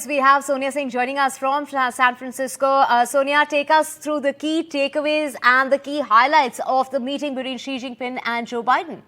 We have Sonia Singh joining us from San Francisco. Sonia, take us through the key takeaways and the key highlights of the meeting between Xi Jinping and Joe Biden.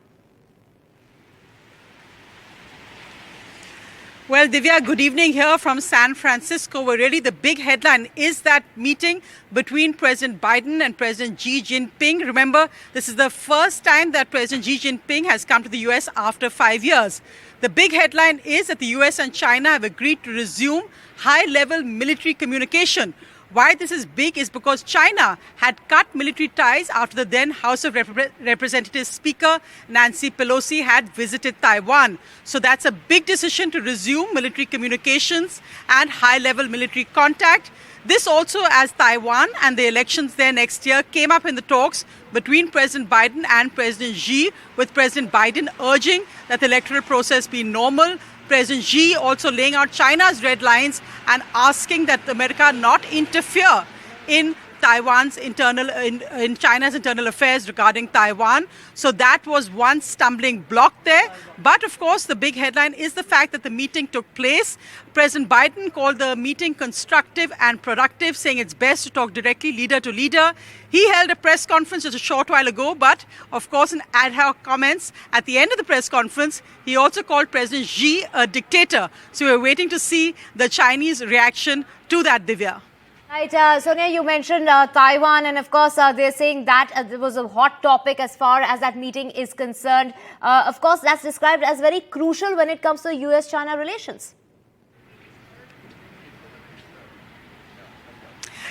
Well, Divya, good evening here from San Francisco, where really the big headline is that meeting between President Biden and President Xi Jinping. Remember, this is the first time that President Xi Jinping has come to the U.S. after 5 years. The big headline is that the U.S. and China have agreed to resume high-level military communication. Why this is big is because China had cut military ties after the then House of Representatives Speaker Nancy Pelosi had visited Taiwan. So that's a big decision to resume military communications and high-level military contact. This also as Taiwan and the elections there next year came up in the talks between President Biden and President Xi, with President Biden urging that the electoral process be normal. President Xi also laying out China's red lines and asking that America not interfere in Taiwan's in China's internal affairs regarding Taiwan. So that was one stumbling block there. But of course, the big headline is the fact that the meeting took place. President Biden called the meeting constructive and productive, saying it's best to talk directly leader to leader. He held a press conference just a short while ago, but of course in ad hoc comments at the end of the press conference, he also called President Xi a dictator. So we're waiting to see the Chinese reaction to that, Divya. Right, Sonia, you mentioned Taiwan, and of course they're saying that it was a hot topic as far as that meeting is concerned. Of course, that's described as very crucial when it comes to US-China relations.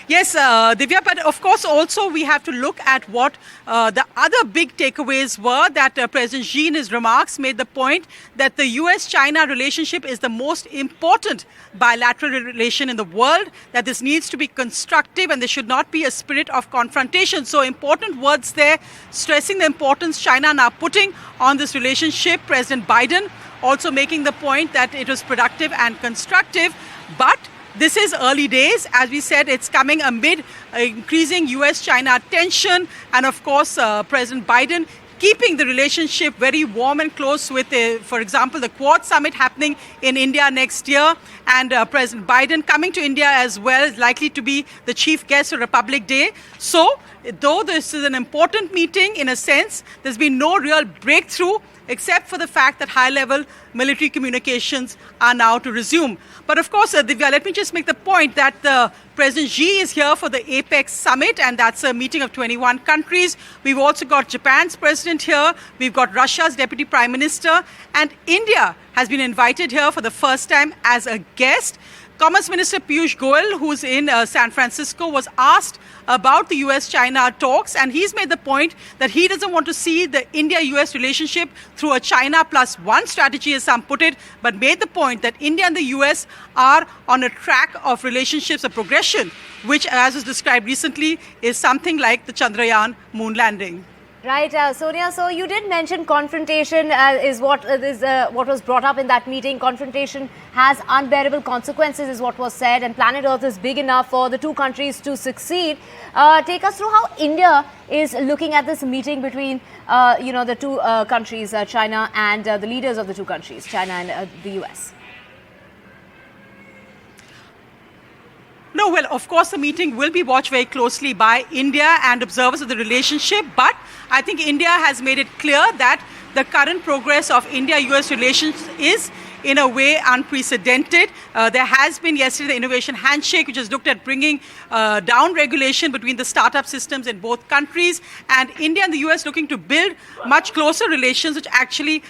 Yes, Divya, but of course also we have to look at what the other big takeaways were, that President Xi in his remarks made the point that the US-China relationship is the most important bilateral relation in the world, that this needs to be constructive and there should not be a spirit of confrontation. So important words there, stressing the importance China now putting on this relationship. President Biden also making the point that it was productive and constructive, but this is early days. As we said, it's coming amid increasing US-China tension, and of course, President Biden keeping the relationship very warm and close with, for example, the Quad Summit happening in India next year, and President Biden coming to India as well, is likely to be the chief guest for Republic Day. So, though this is an important meeting in a sense, there's been no real breakthrough except for the fact that high-level military communications are now to resume. But of course, Divya, let me just make the point that President Xi is here for the APEC summit, and that's a meeting of 21 countries. We've also got Japan's president here. We've got Russia's deputy prime minister, and India has been invited here for the first time as a guest. Commerce Minister Piyush Goyal, who's in San Francisco, was asked about the US-China talks, and he's made the point that he doesn't want to see the India-US relationship through a China plus one strategy, as some put it, but made the point that India and the US are on a track of relationships of progression, which, as was described recently, is something like the Chandrayaan moon landing. Right, Sonia, so you did mention confrontation is what was brought up in that meeting. Confrontation has unbearable consequences is what was said, and planet Earth is big enough for the two countries to succeed. Take us through how India is looking at this meeting between the two countries, China and the leaders of the two countries, China and the US. No, well, of course, the meeting will be watched very closely by India and observers of the relationship. But I think India has made it clear that the current progress of India-US relations is, in a way, unprecedented. There has been yesterday the innovation handshake, which has looked at bringing down regulation between the startup systems in both countries. And India and the US looking to build much closer relations, which actually,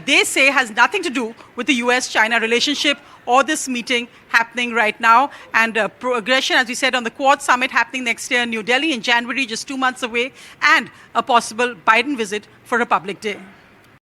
they say, has nothing to do with the US-China relationship or this meeting happening right now. And progression, as we said, on the Quad Summit happening next year in New Delhi in January, just 2 months away, and a possible Biden visit for Republic Day.